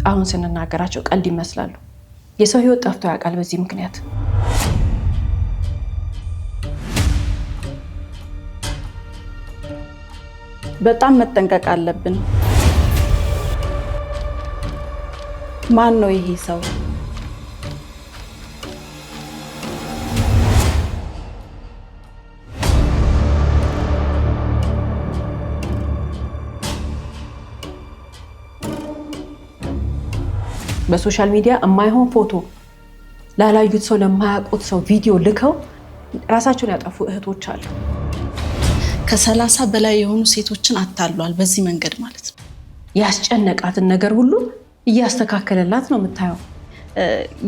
አሁን ስንናገራቸው ቀልድ ይመስላሉ። የሰው ህይወት ጠፍቶ ያውቃል በዚህ ምክንያት። በጣም መጠንቀቅ አለብን። ማን ነው ይሄ ሰው? በሶሻል ሚዲያ የማይሆን ፎቶ ላላዩት ሰው ለማያውቁት ሰው ቪዲዮ ልከው ራሳቸውን ያጠፉ እህቶች አሉ። ከ30 በላይ የሆኑ ሴቶችን አታሏል በዚህ መንገድ ማለት ነው። ያስጨነቃትን ነገር ሁሉ እያስተካከለላት ነው የምታየው።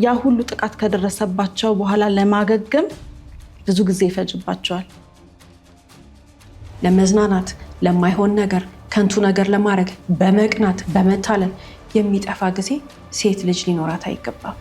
ያ ሁሉ ጥቃት ከደረሰባቸው በኋላ ለማገገም ብዙ ጊዜ ይፈጅባቸዋል። ለመዝናናት፣ ለማይሆን ነገር፣ ከንቱ ነገር ለማድረግ በመቅናት በመታለል የሚጠፋ ጊዜ ሴት ልጅ ሊኖራት አይገባም።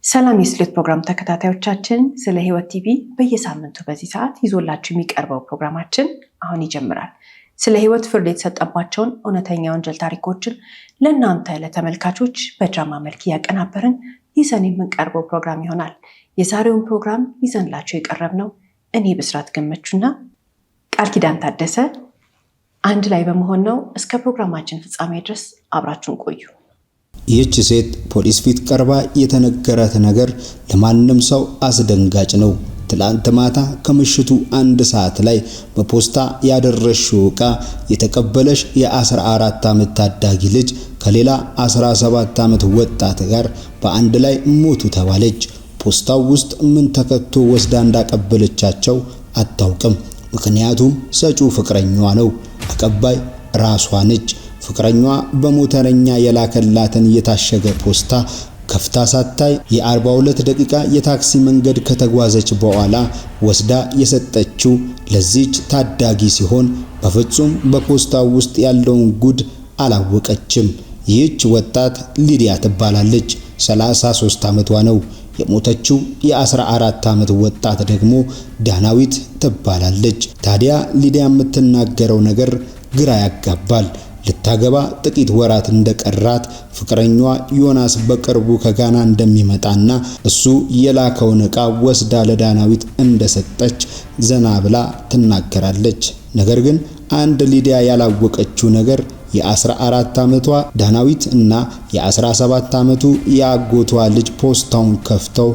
ሰላም የስሌት ፕሮግራም ተከታታዮቻችን፣ ስለ ህይወት ቲቪ በየሳምንቱ በዚህ ሰዓት ይዞላችሁ የሚቀርበው ፕሮግራማችን አሁን ይጀምራል። ስለ ህይወት ፍርድ የተሰጠባቸውን እውነተኛ ወንጀል ታሪኮችን ለእናንተ ለተመልካቾች በድራማ መልክ እያቀናበርን ይዘን የምንቀርበው ፕሮግራም ይሆናል። የዛሬውን ፕሮግራም ይዘንላችሁ የቀረብነው እኔ ብስራት ገመቹና ቃል ኪዳን ታደሰ አንድ ላይ በመሆን ነው። እስከ ፕሮግራማችን ፍጻሜ ድረስ አብራችሁን ቆዩ። ይህች ሴት ፖሊስ ፊት ቀርባ የተነገራት ነገር ለማንም ሰው አስደንጋጭ ነው። ትላንት ማታ ከምሽቱ 1 ሰዓት ላይ በፖስታ ያደረሽው ዕቃ የተቀበለሽ የ14 ዓመት ታዳጊ ልጅ ከሌላ 17 ዓመት ወጣት ጋር በአንድ ላይ ሞቱ ተባለች። ፖስታው ውስጥ ምን ተከቶ ወስዳ እንዳቀበለቻቸው አታውቅም። ምክንያቱም ሰጪው ፍቅረኛዋ ነው፣ አቀባይ ራሷ ነች። ፍቅረኛዋ በሞተረኛ የላከላትን የታሸገ ፖስታ ከፍታ ሳታይ የ42 ደቂቃ የታክሲ መንገድ ከተጓዘች በኋላ ወስዳ የሰጠችው ለዚች ታዳጊ ሲሆን በፍጹም በፖስታው ውስጥ ያለውን ጉድ አላወቀችም። ይህች ወጣት ሊዲያ ትባላለች። 33 ዓመቷ ነው። የሞተችው የ14 ዓመት ወጣት ደግሞ ዳናዊት ትባላለች። ታዲያ ሊዲያ የምትናገረው ነገር ግራ ያጋባል። ልታገባ ጥቂት ወራት እንደቀራት ፍቅረኛዋ ዮናስ በቅርቡ ከጋና እንደሚመጣና እሱ የላከውን ዕቃ ወስዳ ለዳናዊት እንደሰጠች ዘና ብላ ትናገራለች። ነገር ግን አንድ ሊዲያ ያላወቀችው ነገር የ14 ዓመቷ ዳናዊት እና የ17 ዓመቱ የአጎቷ ልጅ ፖስታውን ከፍተው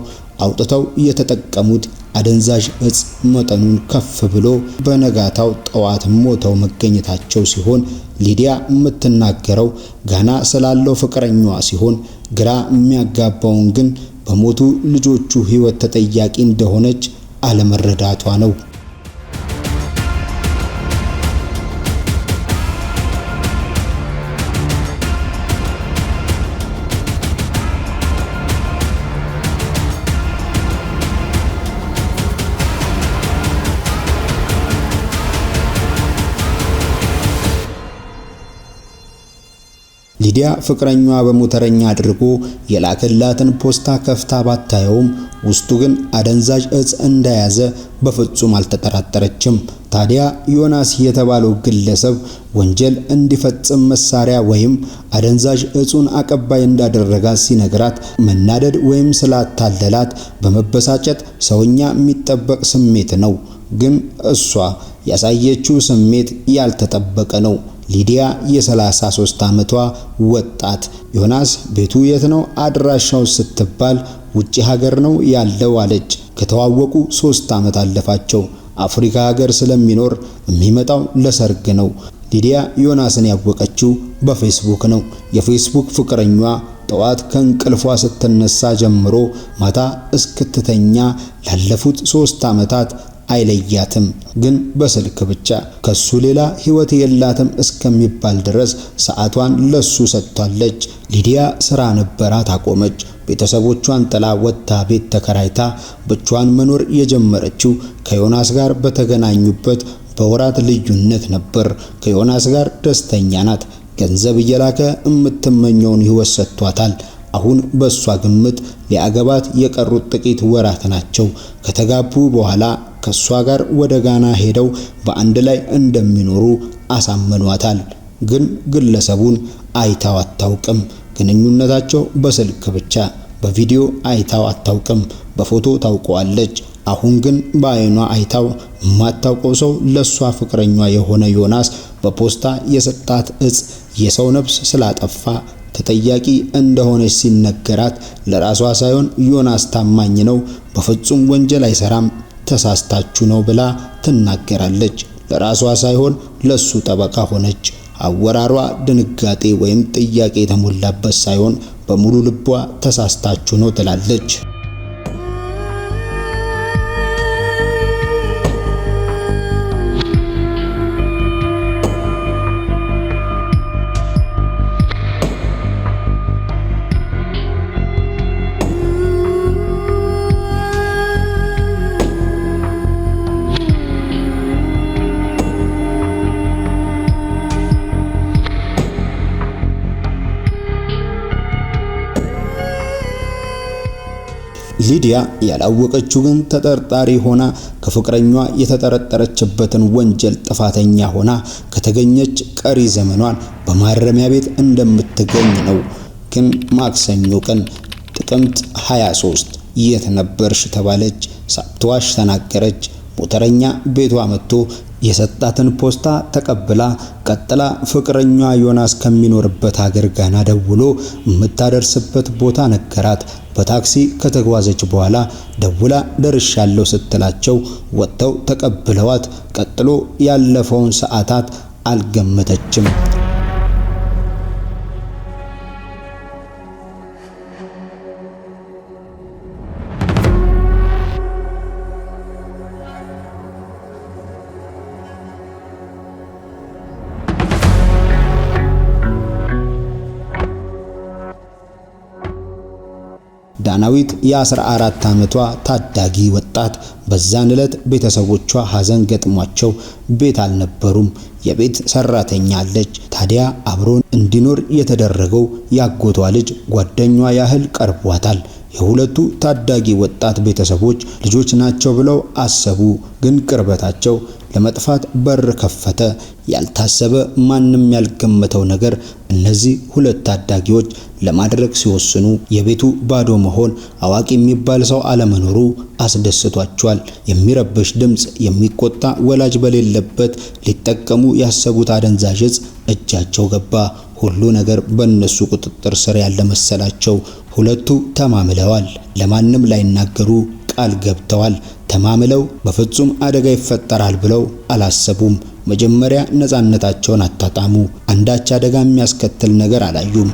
አውጥተው የተጠቀሙት አደንዛዥ እጽ መጠኑን ከፍ ብሎ በነጋታው ጠዋት ሞተው መገኘታቸው ሲሆን ሊዲያ የምትናገረው ጋና ስላለው ፍቅረኛዋ ሲሆን ግራ የሚያጋባውን ግን በሞቱ ልጆቹ ህይወት ተጠያቂ እንደሆነች አለመረዳቷ ነው። ሊዲያ ፍቅረኛዋ በሞተረኛ አድርጎ የላከላትን ፖስታ ከፍታ ባታየውም ውስጡ ግን አደንዛዥ እጽ እንደያዘ በፍጹም አልተጠራጠረችም። ታዲያ ዮናስ የተባለው ግለሰብ ወንጀል እንዲፈጽም መሳሪያ ወይም አደንዛዥ እጹን አቀባይ እንዳደረጋት ሲነግራት መናደድ ወይም ስላታለላት በመበሳጨት ሰውኛ የሚጠበቅ ስሜት ነው። ግን እሷ ያሳየችው ስሜት ያልተጠበቀ ነው። ሊዲያ የ33 ዓመቷ ወጣት ዮናስ ቤቱ የት ነው አድራሻው ስትባል ውጪ ሀገር ነው ያለው አለች። ከተዋወቁ 3 ዓመት አለፋቸው። አፍሪካ ሀገር ስለሚኖር የሚመጣው ለሰርግ ነው። ሊዲያ ዮናስን ያወቀችው በፌስቡክ ነው። የፌስቡክ ፍቅረኛዋ ጠዋት ከእንቅልፏ ስትነሳ ጀምሮ ማታ እስክትተኛ ላለፉት 3 ዓመታት አይለያትም። ግን በስልክ ብቻ ከሱ ሌላ ህይወት የላትም እስከሚባል ድረስ ሰዓቷን ለሱ ሰጥታለች። ሊዲያ ስራ ነበራት አቆመች። ቤተሰቦቿን ጥላ ወጥታ ቤት ተከራይታ ብቻዋን መኖር የጀመረችው ከዮናስ ጋር በተገናኙበት በወራት ልዩነት ነበር። ከዮናስ ጋር ደስተኛ ናት። ገንዘብ እየላከ የምትመኘውን ህይወት ሰጥቷታል። አሁን በሷ ግምት ሊያገባት የቀሩት ጥቂት ወራት ናቸው። ከተጋቡ በኋላ ከሷ ጋር ወደ ጋና ሄደው በአንድ ላይ እንደሚኖሩ አሳምኗታል። ግን ግለሰቡን አይታው አታውቅም። ግንኙነታቸው በስልክ ብቻ፣ በቪዲዮ አይታው አታውቅም። በፎቶ ታውቀዋለች። አሁን ግን በአይኗ አይታው ማታውቀው ሰው ለሷ ፍቅረኛ የሆነ ዮናስ በፖስታ የሰጣት እጽ የሰው ነፍስ ስላጠፋ ተጠያቂ እንደሆነች ሲነገራት ለራሷ ሳይሆን ዮናስ ታማኝ ነው፣ በፍጹም ወንጀል አይሰራም፣ ተሳስታችሁ ነው ብላ ትናገራለች። ለራሷ ሳይሆን ለሱ ጠበቃ ሆነች። አወራሯ ድንጋጤ ወይም ጥያቄ የተሞላበት ሳይሆን በሙሉ ልቧ ተሳስታችሁ ነው ትላለች። ሊዲያ ያላወቀችው ግን ተጠርጣሪ ሆና ከፍቅረኛዋ የተጠረጠረችበትን ወንጀል ጥፋተኛ ሆና ከተገኘች ቀሪ ዘመኗን በማረሚያ ቤት እንደምትገኝ ነው። ግን ማክሰኞ ቀን ጥቅምት 23 የት ነበርሽ ተባለች። ሳትዋሽ ተናገረች። ሞተረኛ ቤቷ መጥቶ የሰጣትን ፖስታ ተቀብላ ቀጥላ ፍቅረኛዋ ዮናስ ከሚኖርበት ሀገር ጋና ደውሎ የምታደርስበት ቦታ ነገራት። በታክሲ ከተጓዘች በኋላ ደውላ ደርሻለሁ ስትላቸው ወጥተው ተቀብለዋት ቀጥሎ ያለፈውን ሰዓታት አልገመተችም። ዳናዊት የ14 ዓመቷ ታዳጊ ወጣት በዛን ዕለት ቤተሰቦቿ ሐዘን ገጥሟቸው ቤት አልነበሩም። የቤት ሰራተኛ አለች። ታዲያ አብሮን እንዲኖር የተደረገው ያጎቷ ልጅ ጓደኛዋ ያህል ቀርቧታል። የሁለቱ ታዳጊ ወጣት ቤተሰቦች ልጆች ናቸው ብለው አሰቡ። ግን ቅርበታቸው ለመጥፋት በር ከፈተ። ያልታሰበ ማንም ያልገመተው ነገር እነዚህ ሁለት ታዳጊዎች ለማድረግ ሲወስኑ የቤቱ ባዶ መሆን፣ አዋቂ የሚባል ሰው አለመኖሩ አስደስቷቸዋል። የሚረብሽ ድምጽ፣ የሚቆጣ ወላጅ በሌለበት ሊጠቀሙ ያሰቡት አደንዛዥ ዕፅ እጃቸው ገባ። ሁሉ ነገር በእነሱ ቁጥጥር ስር ያለ መሰላቸው። ሁለቱ ተማምለዋል። ለማንም ላይናገሩ ቃል ገብተዋል። ተማምለው በፍጹም አደጋ ይፈጠራል ብለው አላሰቡም። መጀመሪያ ነፃነታቸውን አጣጣሙ። አንዳች አደጋ የሚያስከትል ነገር አላዩም።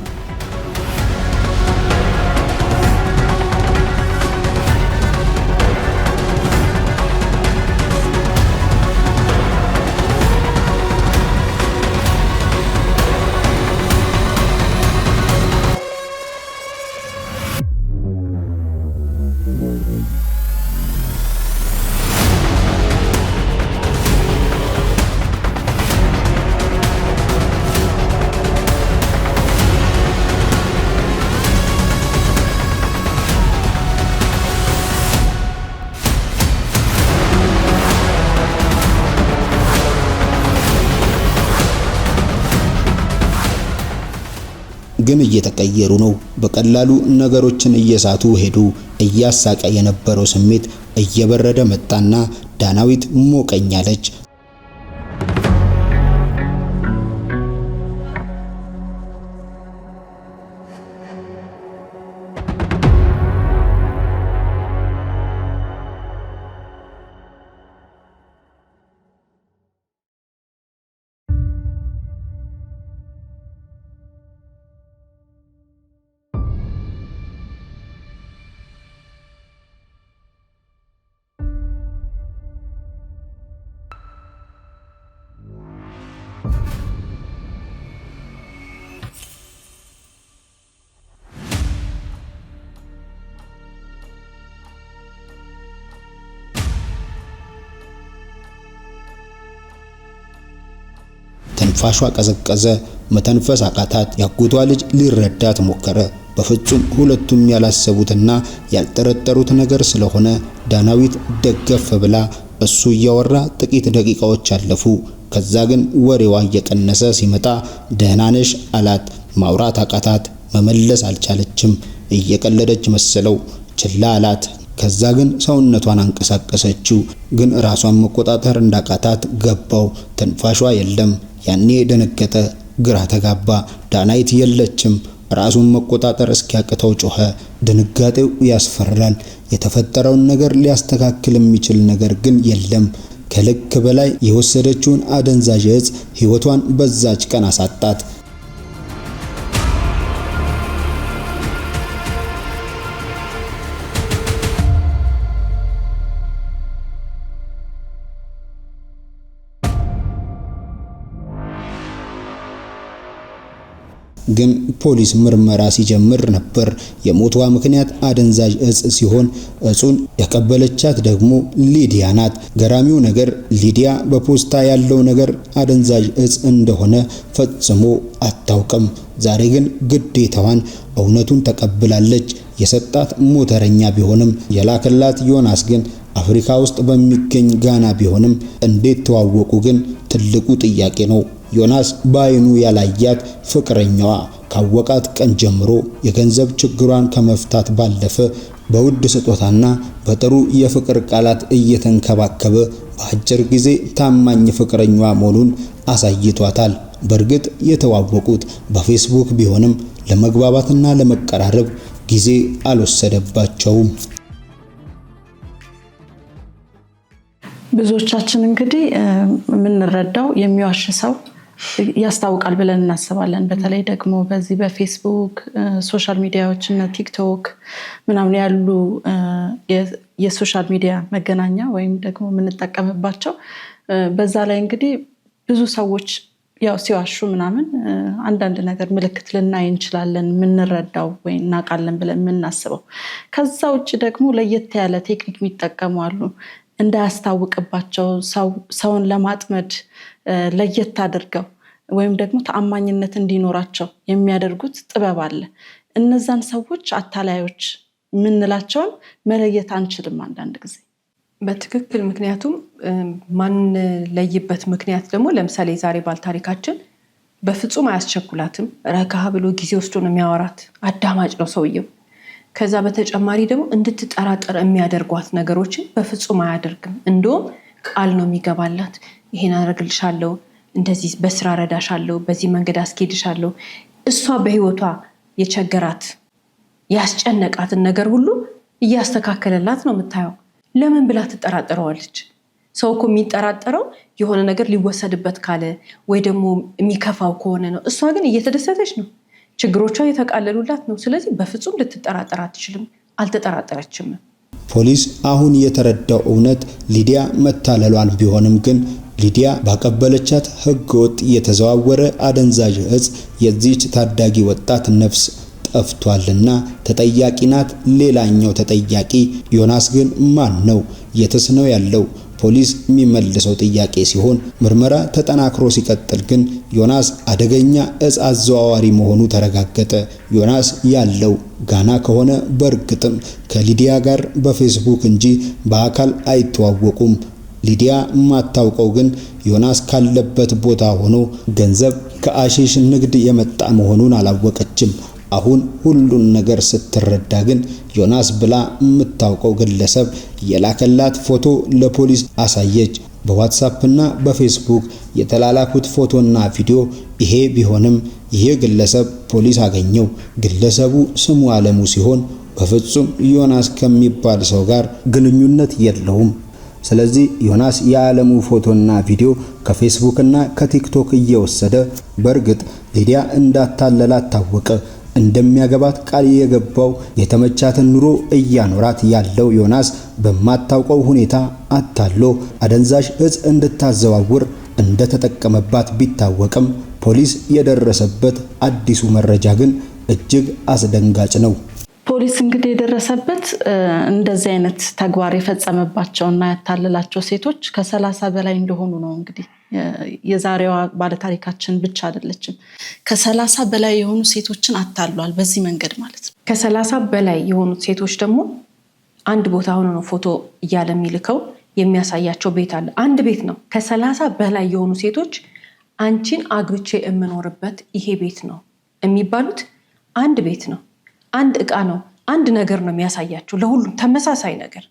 ግን እየተቀየሩ ነው። በቀላሉ ነገሮችን እየሳቱ ሄዱ። እያሳቀ የነበረው ስሜት እየበረደ መጣና ዳናዊት ሞቀኛለች። ትንፋሿ ቀዘቀዘ። መተንፈስ አቃታት። ያጎቷ ልጅ ሊረዳት ሞከረ። በፍጹም ሁለቱም ያላሰቡትና ያልጠረጠሩት ነገር ስለሆነ ዳናዊት ደገፍ ብላ እሱ እያወራ ጥቂት ደቂቃዎች አለፉ። ከዛ ግን ወሬዋ እየቀነሰ ሲመጣ ደህና ነሽ አላት። ማውራት አቃታት፣ መመለስ አልቻለችም። እየቀለደች መሰለው፣ ችላ አላት። ከዛ ግን ሰውነቷን አንቀሳቀሰችው፣ ግን ራሷን መቆጣጠር እንዳቃታት ገባው። ትንፋሿ የለም። ያኔ ደነገጠ፣ ግራ ተጋባ። ዳናይት የለችም። ራሱን መቆጣጠር እስኪያቅተው ጮኸ። ድንጋጤው ያስፈራል። የተፈጠረውን ነገር ሊያስተካክል የሚችል ነገር ግን የለም። ከልክ በላይ የወሰደችውን አደንዛዥ እጽ ሕይወቷን በዛች ቀን አሳጣት። ግን ፖሊስ ምርመራ ሲጀምር ነበር የሞቷ ምክንያት አደንዛዥ እጽ ሲሆን እጹን ያቀበለቻት ደግሞ ሊዲያ ናት። ገራሚው ነገር ሊዲያ በፖስታ ያለው ነገር አደንዛዥ እጽ እንደሆነ ፈጽሞ አታውቅም። ዛሬ ግን ግዴታዋን እውነቱን ተቀብላለች። የሰጣት ሞተረኛ ቢሆንም የላከላት ዮናስ ግን አፍሪካ ውስጥ በሚገኝ ጋና ቢሆንም እንዴት ተዋወቁ ግን ትልቁ ጥያቄ ነው። ዮናስ በአይኑ ያላያት ፍቅረኛዋ ካወቃት ቀን ጀምሮ የገንዘብ ችግሯን ከመፍታት ባለፈ በውድ ስጦታና በጥሩ የፍቅር ቃላት እየተንከባከበ በአጭር ጊዜ ታማኝ ፍቅረኛዋ መሆኑን አሳይቷታል። በእርግጥ የተዋወቁት በፌስቡክ ቢሆንም ለመግባባትና ለመቀራረብ ጊዜ አልወሰደባቸውም። ብዙዎቻችን እንግዲህ የምንረዳው የሚዋሽ ሰው ያስታውቃል ብለን እናስባለን። በተለይ ደግሞ በዚህ በፌስቡክ ሶሻል ሚዲያዎች እና ቲክቶክ ምናምን ያሉ የሶሻል ሚዲያ መገናኛ ወይም ደግሞ የምንጠቀምባቸው በዛ ላይ እንግዲህ ብዙ ሰዎች ያው ሲዋሹ ምናምን አንዳንድ ነገር ምልክት ልናይ እንችላለን፣ የምንረዳው ወይ እናውቃለን ብለን የምናስበው። ከዛ ውጭ ደግሞ ለየት ያለ ቴክኒክ የሚጠቀሙ አሉ። እንዳያስታውቅባቸው ሰውን ለማጥመድ ለየት አድርገው ወይም ደግሞ ተአማኝነት እንዲኖራቸው የሚያደርጉት ጥበብ አለ። እነዛን ሰዎች አታላዮች የምንላቸውን መለየት አንችልም አንዳንድ ጊዜ በትክክል። ምክንያቱም ማን ለይበት ምክንያት ደግሞ ለምሳሌ ዛሬ ባልታሪካችን በፍጹም አያስቸኩላትም። ረጋ ብሎ ጊዜ ወስዶ ነው የሚያወራት። አዳማጭ ነው ሰውየው። ከዛ በተጨማሪ ደግሞ እንድትጠራጠር የሚያደርጓት ነገሮችን በፍጹም አያደርግም። እንደውም ቃል ነው የሚገባላት። ይሄን አደርግልሻለሁ፣ እንደዚህ በስራ ረዳሻለሁ፣ በዚህ መንገድ አስኬድሻለሁ። እሷ በህይወቷ የቸገራት ያስጨነቃትን ነገር ሁሉ እያስተካከለላት ነው የምታየው። ለምን ብላ ትጠራጠረዋለች? ሰው እኮ የሚጠራጠረው የሆነ ነገር ሊወሰድበት ካለ ወይ ደግሞ የሚከፋው ከሆነ ነው። እሷ ግን እየተደሰተች ነው። ችግሮቿ የተቃለሉላት ነው። ስለዚህ በፍጹም ልትጠራጠር አትችልም። አልተጠራጠረችም። ፖሊስ አሁን የተረዳው እውነት ሊዲያ መታለሏን ቢሆንም ግን ሊዲያ ባቀበለቻት ህገወጥ የተዘዋወረ አደንዛዥ እጽ የዚህች ታዳጊ ወጣት ነፍስ ጠፍቷልና ተጠያቂ ናት። ሌላኛው ተጠያቂ ዮናስ ግን ማን ነው? የትስ ነው ያለው? ፖሊስ የሚመልሰው ጥያቄ ሲሆን ምርመራ ተጠናክሮ ሲቀጥል ግን ዮናስ አደገኛ እጽ አዘዋዋሪ መሆኑ ተረጋገጠ። ዮናስ ያለው ጋና ከሆነ በእርግጥም ከሊዲያ ጋር በፌስቡክ እንጂ በአካል አይተዋወቁም። ሊዲያ ማታውቀው ግን ዮናስ ካለበት ቦታ ሆኖ ገንዘብ ከአሺሽ ንግድ የመጣ መሆኑን አላወቀችም። አሁን ሁሉን ነገር ስትረዳ ግን ዮናስ ብላ የምታውቀው ግለሰብ የላከላት ፎቶ ለፖሊስ አሳየች። በዋትስአፕ እና በፌስቡክ የተላላኩት ፎቶና ቪዲዮ ይሄ ቢሆንም ይሄ ግለሰብ ፖሊስ አገኘው። ግለሰቡ ስሙ አለሙ ሲሆን በፍጹም ዮናስ ከሚባል ሰው ጋር ግንኙነት የለውም። ስለዚህ ዮናስ የዓለሙ ፎቶና ቪዲዮ ከፌስቡክ እና ከቲክቶክ እየወሰደ በእርግጥ ሊዲያ እንዳታለላት ታወቀ። እንደሚያገባት ቃል የገባው የተመቻትን ኑሮ እያኖራት ያለው ዮናስ በማታውቀው ሁኔታ አታሎ አደንዛዥ እጽ እንድታዘዋውር እንደተጠቀመባት ቢታወቅም ፖሊስ የደረሰበት አዲሱ መረጃ ግን እጅግ አስደንጋጭ ነው። ፖሊስ እንግዲህ የደረሰበት እንደዚህ አይነት ተግባር የፈጸመባቸውና ያታለላቸው ሴቶች ከ30 በላይ እንደሆኑ ነው እንግዲህ የዛሬዋ ባለታሪካችን ብቻ አይደለችም። ከ30 በላይ የሆኑ ሴቶችን አታሏል በዚህ መንገድ ማለት ነው። ከ30 በላይ የሆኑት ሴቶች ደግሞ አንድ ቦታ ሆኖ ነው ፎቶ እያለ የሚልከው የሚያሳያቸው ቤት አለ። አንድ ቤት ነው። ከ30 በላይ የሆኑ ሴቶች አንቺን አግብቼ የምኖርበት ይሄ ቤት ነው የሚባሉት አንድ ቤት ነው፣ አንድ ዕቃ ነው፣ አንድ ነገር ነው የሚያሳያቸው። ለሁሉም ተመሳሳይ ነገር።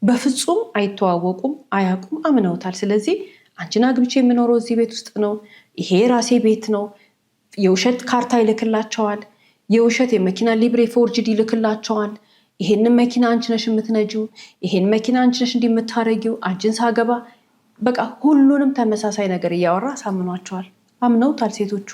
በፍጹም አይተዋወቁም፣ አያውቁም፣ አምነውታል። ስለዚህ አንቺን አግብቼ የምኖረው እዚህ ቤት ውስጥ ነው፣ ይሄ ራሴ ቤት ነው። የውሸት ካርታ ይልክላቸዋል፣ የውሸት የመኪና ሊብሬ ፎርጅድ ይልክላቸዋል። ይሄንን መኪና አንቺ ነሽ የምትነጂው፣ ይሄን መኪና አንቺ ነሽ እንዲህ የምታረጊው፣ አንቺን ሳገባ በቃ ሁሉንም ተመሳሳይ ነገር እያወራ አሳምኗቸዋል። አምነውታል ሴቶቹ።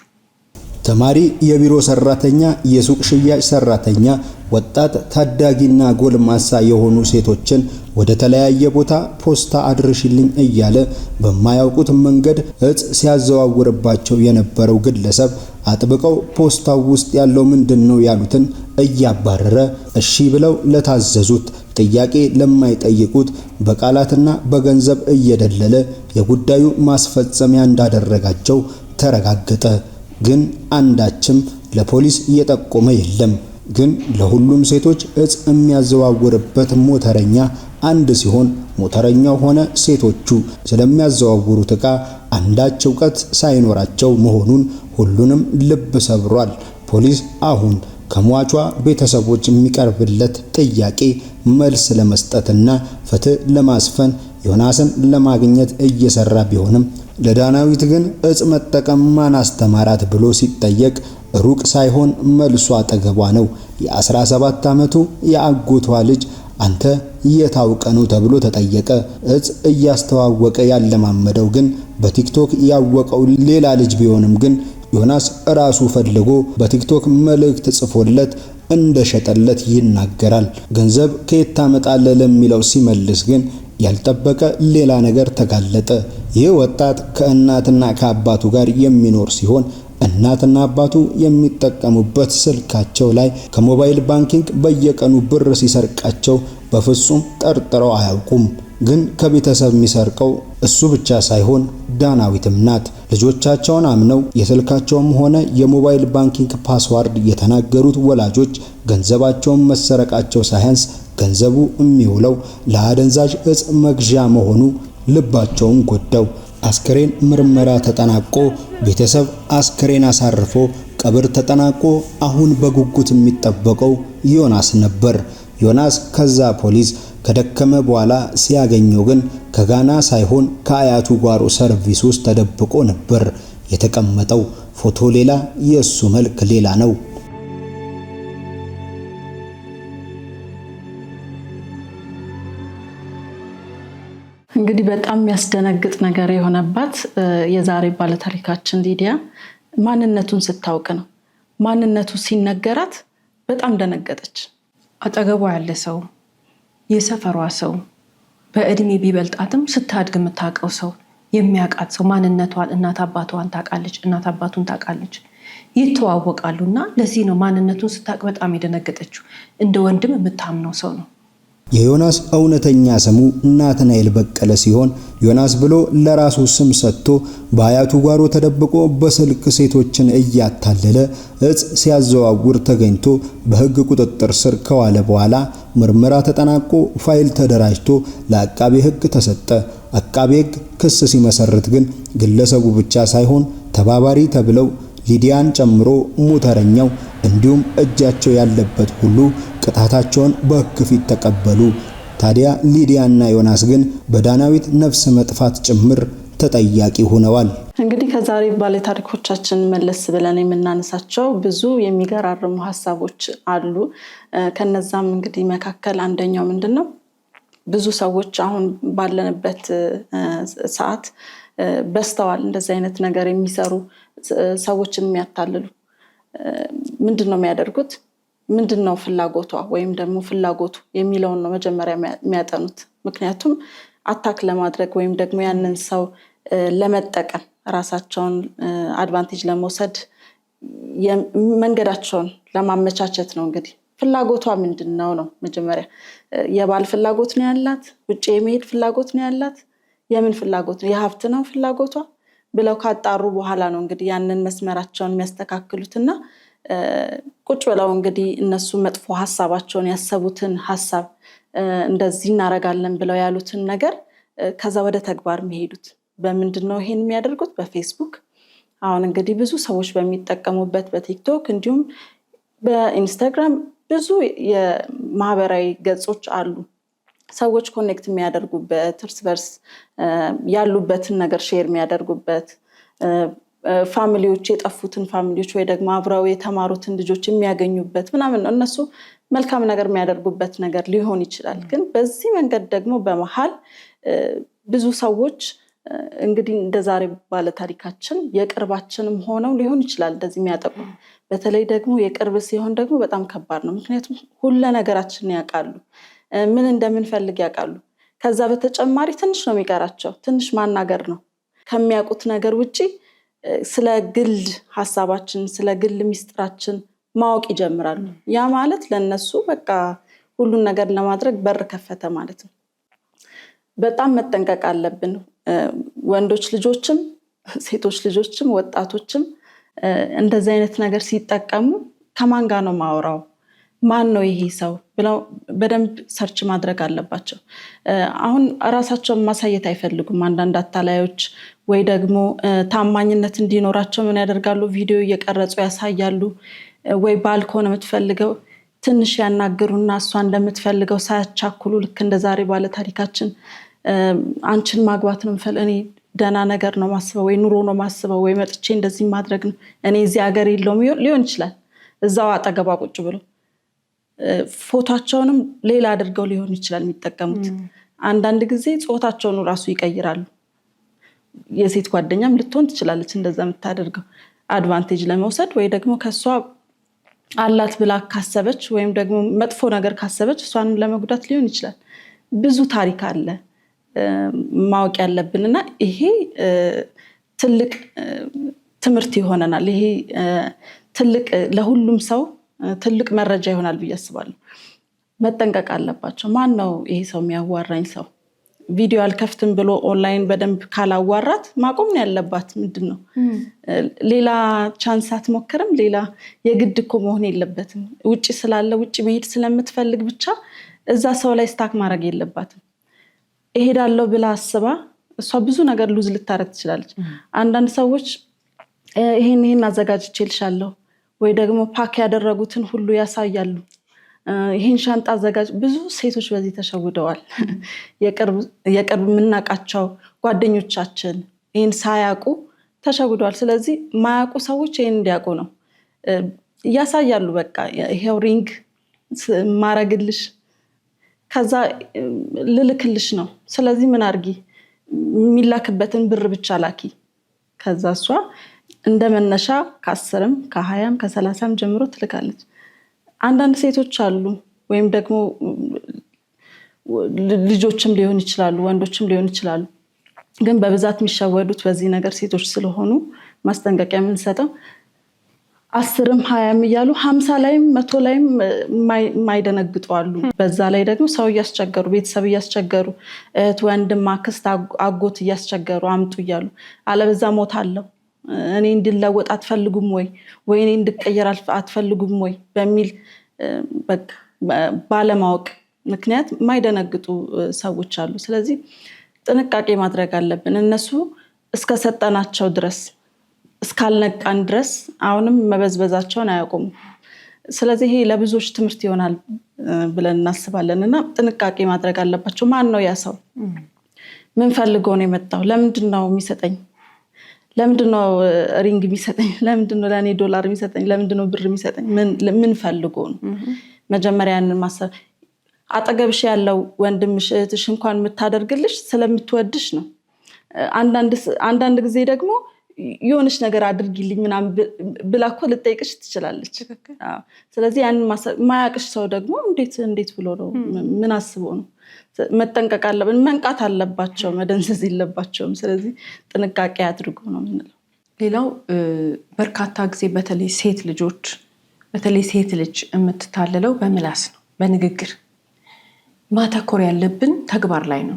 ተማሪ፣ የቢሮ ሰራተኛ፣ የሱቅ ሽያጭ ሰራተኛ፣ ወጣት፣ ታዳጊና ጎልማሳ የሆኑ ሴቶችን ወደ ተለያየ ቦታ ፖስታ አድርሽልኝ እያለ በማያውቁት መንገድ እጽ ሲያዘዋውርባቸው የነበረው ግለሰብ አጥብቀው ፖስታው ውስጥ ያለው ምንድነው ያሉትን እያባረረ እሺ ብለው ለታዘዙት ጥያቄ ለማይጠይቁት በቃላትና በገንዘብ እየደለለ የጉዳዩ ማስፈጸሚያ እንዳደረጋቸው ተረጋገጠ። ግን አንዳችም ለፖሊስ እየጠቆመ የለም። ግን ለሁሉም ሴቶች እጽ የሚያዘዋውርበት ሞተረኛ አንድ ሲሆን ሞተረኛው ሆነ ሴቶቹ ስለሚያዘዋውሩት ዕቃ አንዳች ዕውቀት ሳይኖራቸው መሆኑን ሁሉንም ልብ ሰብሯል። ፖሊስ አሁን ከሟቿ ቤተሰቦች የሚቀርብለት ጥያቄ መልስ ለመስጠትና ፍትህ ለማስፈን ዮናስን ለማግኘት እየሰራ ቢሆንም ለዳናዊት ግን እጽ መጠቀም ማን አስተማራት ብሎ ሲጠየቅ ሩቅ ሳይሆን መልሷ አጠገቧ ነው። የ17 ዓመቱ የአጎቷ ልጅ አንተ የታውቀ ነው ተብሎ ተጠየቀ። እጽ እያስተዋወቀ ያለማመደው ግን በቲክቶክ ያወቀው ሌላ ልጅ ቢሆንም ግን ዮናስ ራሱ ፈልጎ በቲክቶክ መልእክት ጽፎለት እንደሸጠለት ይናገራል። ገንዘብ ከየት ታመጣለህ ለሚለው ሲመልስ ግን ያልጠበቀ ሌላ ነገር ተጋለጠ። ይህ ወጣት ከእናትና ከአባቱ ጋር የሚኖር ሲሆን እናትና አባቱ የሚጠቀሙበት ስልካቸው ላይ ከሞባይል ባንኪንግ በየቀኑ ብር ሲሰርቃቸው በፍጹም ጠርጥረው አያውቁም። ግን ከቤተሰብ የሚሰርቀው እሱ ብቻ ሳይሆን ዳናዊትም ናት። ልጆቻቸውን አምነው የስልካቸውም ሆነ የሞባይል ባንኪንግ ፓስዋርድ የተናገሩት ወላጆች ገንዘባቸውን መሰረቃቸው ሳያንስ ገንዘቡ የሚውለው ለአደንዛዥ እጽ መግዣ መሆኑ ልባቸውን ጎዳው። አስክሬን ምርመራ ተጠናቆ ቤተሰብ አስክሬን አሳርፎ ቀብር ተጠናቆ አሁን በጉጉት የሚጠበቀው ዮናስ ነበር። ዮናስ ከዛ ፖሊስ ከደከመ በኋላ ሲያገኘው ግን ከጋና ሳይሆን ከአያቱ ጓሮ ሰርቪስ ውስጥ ተደብቆ ነበር የተቀመጠው። ፎቶ ሌላ፣ የሱ መልክ ሌላ ነው። እንግዲህ በጣም የሚያስደነግጥ ነገር የሆነባት የዛሬ ባለታሪካችን ሊዲያ ማንነቱን ስታውቅ ነው። ማንነቱ ሲነገራት በጣም ደነገጠች። አጠገቧ ያለ ሰው፣ የሰፈሯ ሰው፣ በእድሜ ቢበልጣትም ስታድግ የምታውቀው ሰው፣ የሚያውቃት ሰው ማንነቷን፣ እናት አባቷን ታውቃለች፣ እናት አባቱን ታውቃለች፣ ይተዋወቃሉና ለዚህ ነው ማንነቱን ስታውቅ በጣም የደነገጠችው። እንደ ወንድም የምታምነው ሰው ነው። የዮናስ እውነተኛ ስሙ ናትናኤል በቀለ ሲሆን ዮናስ ብሎ ለራሱ ስም ሰጥቶ በአያቱ ጓሮ ተደብቆ በስልክ ሴቶችን እያታለለ እጽ ሲያዘዋውር ተገኝቶ በሕግ ቁጥጥር ስር ከዋለ በኋላ ምርመራ ተጠናቆ ፋይል ተደራጅቶ ለአቃቤ ሕግ ተሰጠ። አቃቤ ሕግ ክስ ሲመሰርት ግን ግለሰቡ ብቻ ሳይሆን ተባባሪ ተብለው ሊዲያን ጨምሮ ሞተረኛው እንዲሁም እጃቸው ያለበት ሁሉ ቅጣታቸውን በሕግ ፊት ተቀበሉ። ታዲያ ሊዲያና ዮናስ ግን በዳናዊት ነፍስ መጥፋት ጭምር ተጠያቂ ሆነዋል። እንግዲህ ከዛሬ ባለታሪኮቻችን መለስ ብለን የምናነሳቸው ብዙ የሚገራርሙ ሐሳቦች አሉ። ከነዛም እንግዲህ መካከል አንደኛው ምንድነው? ብዙ ሰዎች አሁን ባለንበት ሰዓት በስተዋል እንደዚህ አይነት ነገር የሚሰሩ ሰዎችን የሚያታልሉ። ምንድነው የሚያደርጉት? ምንድነው ፍላጎቷ ወይም ደግሞ ፍላጎቱ የሚለውን ነው መጀመሪያ የሚያጠኑት። ምክንያቱም አታክ ለማድረግ ወይም ደግሞ ያንን ሰው ለመጠቀም ራሳቸውን አድቫንቴጅ ለመውሰድ መንገዳቸውን ለማመቻቸት ነው። እንግዲህ ፍላጎቷ ምንድነው ነው መጀመሪያ። የባል ፍላጎት ነው ያላት? ውጪ የመሄድ ፍላጎት ነው ያላት? የምን ፍላጎት ነው? የሀብት ነው ፍላጎቷ ብለው ካጣሩ በኋላ ነው እንግዲህ ያንን መስመራቸውን የሚያስተካክሉትና ቁጭ ብለው እንግዲህ እነሱ መጥፎ ሀሳባቸውን ያሰቡትን ሀሳብ እንደዚህ እናረጋለን ብለው ያሉትን ነገር ከዛ ወደ ተግባር የሚሄዱት በምንድነው ይሄን የሚያደርጉት? በፌስቡክ አሁን እንግዲህ ብዙ ሰዎች በሚጠቀሙበት በቲክቶክ እንዲሁም በኢንስታግራም ብዙ የማህበራዊ ገጾች አሉ። ሰዎች ኮኔክት የሚያደርጉበት እርስ በርስ ያሉበትን ነገር ሼር የሚያደርጉበት ፋሚሊዎች የጠፉትን ፋሚሊዎች ወይ ደግሞ አብረው የተማሩትን ልጆች የሚያገኙበት ምናምን ነው። እነሱ መልካም ነገር የሚያደርጉበት ነገር ሊሆን ይችላል። ግን በዚህ መንገድ ደግሞ በመሃል ብዙ ሰዎች እንግዲህ እንደዛሬ ባለ ታሪካችን የቅርባችንም ሆነው ሊሆን ይችላል እንደዚህ የሚያጠቁ። በተለይ ደግሞ የቅርብ ሲሆን ደግሞ በጣም ከባድ ነው። ምክንያቱም ሁሉ ነገራችንን ያውቃሉ፣ ምን እንደምንፈልግ ያውቃሉ። ከዛ በተጨማሪ ትንሽ ነው የሚቀራቸው፣ ትንሽ ማናገር ነው። ከሚያውቁት ነገር ውጪ ስለ ግል ሀሳባችን ስለ ግል ሚስጥራችን ማወቅ ይጀምራሉ። ያ ማለት ለነሱ በቃ ሁሉን ነገር ለማድረግ በር ከፈተ ማለት ነው። በጣም መጠንቀቅ አለብን። ወንዶች ልጆችም ሴቶች ልጆችም ወጣቶችም እንደዚህ አይነት ነገር ሲጠቀሙ ከማን ጋር ነው ማውራው? ማን ነው ይሄ ሰው ብለው በደንብ ሰርች ማድረግ አለባቸው። አሁን ራሳቸውን ማሳየት አይፈልጉም አንዳንድ አታላዮች፣ ወይ ደግሞ ታማኝነት እንዲኖራቸው ምን ያደርጋሉ? ቪዲዮ እየቀረጹ ያሳያሉ። ወይ ባል ከሆነ የምትፈልገው ትንሽ ያናግሩና እሷ እንደምትፈልገው ሳያቻኩሉ ልክ እንደዛሬ ባለ ታሪካችን አንቺን ማግባት ነው የምፈልገው፣ እኔ ደህና ነገር ነው ማስበው፣ ወይ ኑሮ ነው ማስበው፣ ወይ መጥቼ እንደዚህ ማድረግ ነው፣ እኔ እዚህ ሀገር የለውም ሊሆን ይችላል። እዛው አጠገባ ቁጭ ብሎ ፎቶቸውንም ሌላ አድርገው ሊሆን ይችላል የሚጠቀሙት። አንዳንድ ጊዜ ጾታቸውን ራሱ ይቀይራሉ። የሴት ጓደኛም ልትሆን ትችላለች እንደዛ የምታደርገው አድቫንቴጅ ለመውሰድ፣ ወይ ደግሞ ከሷ አላት ብላ ካሰበች ወይም ደግሞ መጥፎ ነገር ካሰበች እሷንም ለመጉዳት ሊሆን ይችላል። ብዙ ታሪክ አለ ማወቅ ያለብንና ይሄ ትልቅ ትምህርት ይሆነናል። ይሄ ትልቅ ለሁሉም ሰው ትልቅ መረጃ ይሆናል ብዬ አስባለሁ። መጠንቀቅ አለባቸው። ማን ነው ይሄ ሰው የሚያዋራኝ ሰው? ቪዲዮ አልከፍትም ብሎ ኦንላይን በደንብ ካላዋራት ማቆም ነው ያለባት። ምንድነው ሌላ ቻንስ አትሞክርም? ሌላ የግድ እኮ መሆን የለበትም። ውጪ ስላለ ውጪ መሄድ ስለምትፈልግ ብቻ እዛ ሰው ላይ ስታክ ማድረግ የለባትም። እሄዳለሁ ብላ አስባ እሷ ብዙ ነገር ሉዝ ልታረግ ትችላለች። አንዳንድ ሰዎች ይሄን አዘጋጅቼልሻለሁ ወይ ደግሞ ፓክ ያደረጉትን ሁሉ ያሳያሉ። ይሄን ሻንጣ አዘጋጅ። ብዙ ሴቶች በዚህ ተሸውደዋል። የቅርብ የምናውቃቸው ጓደኞቻችን ይሄን ሳያውቁ ተሸውደዋል። ስለዚህ ማያውቁ ሰዎች ይሄን እንዲያውቁ ነው ያሳያሉ። በቃ ይሄው ሪንግ ማረግልሽ ከዛ ልልክልሽ ነው። ስለዚህ ምን አርጊ? የሚላክበትን ብር ብቻ ላኪ። ከዛ እሷ እንደመነሻ ከ10ም ከ20ም ከ30ም ጀምሮ ትልካለች። አንዳንድ ሴቶች አሉ ወይም ደግሞ ልጆችም ሊሆን ይችላሉ ወንዶችም ሊሆን ይችላሉ፣ ግን በብዛት የሚሸወዱት በዚህ ነገር ሴቶች ስለሆኑ ማስጠንቀቂያ የምንሰጠው 10ም 20ም እያሉ 50 ላይም 100 ላይም የማይደነግጡ አሉ። በዛ ላይ ደግሞ ሰው እያስቸገሩ ቤተሰብ እያስቸገሩ እህት ወንድም አክስት አጎት እያስቸገሩ አምጡ እያሉ አለበዛ ሞት አለው እኔ እንድለወጥ አትፈልጉም ወይ እኔ እንድቀየር አትፈልጉም ወይ በሚል በቃ ባለማወቅ ምክንያት የማይደነግጡ ሰዎች አሉ። ስለዚህ ጥንቃቄ ማድረግ አለብን። እነሱ እስከሰጠናቸው ድረስ እስካልነቃን ድረስ አሁንም መበዝበዛቸውን አያቆሙም። ስለዚህ ይሄ ለብዙዎች ትምህርት ይሆናል ብለን እናስባለን እና ጥንቃቄ ማድረግ አለባቸው። ማን ነው ያ ሰው? ምን ፈልጎ ነው የመጣው? ለምንድን ነው የሚሰጠኝ? ለምንድን ነው ሪንግ የሚሰጠኝ? ለምንድን ነው ለእኔ ዶላር የሚሰጠኝ? ለምንድን ነው ብር የሚሰጠኝ? ምን ፈልጎ ነው? መጀመሪያ ያንን ማሰብ። አጠገብሽ ያለው ወንድምሽ እህትሽ እንኳን የምታደርግልሽ ስለምትወድሽ ነው። አንዳንድ ጊዜ ደግሞ የሆነች ነገር አድርጊልኝ ምናምን ብላ እኮ ልጠይቅሽ ትችላለች። ስለዚህ ያንን ማያቅሽ ሰው ደግሞ እንዴት ብሎ ነው? ምን አስቦ ነው? መጠንቀቅ አለብን። መንቃት አለባቸው፣ መደንዘዝ የለባቸውም። ስለዚህ ጥንቃቄ አድርጉ ነው የምንለው። ሌላው በርካታ ጊዜ በተለይ ሴት ልጅ የምትታለለው በምላስ ነው፣ በንግግር። ማተኮር ያለብን ተግባር ላይ ነው።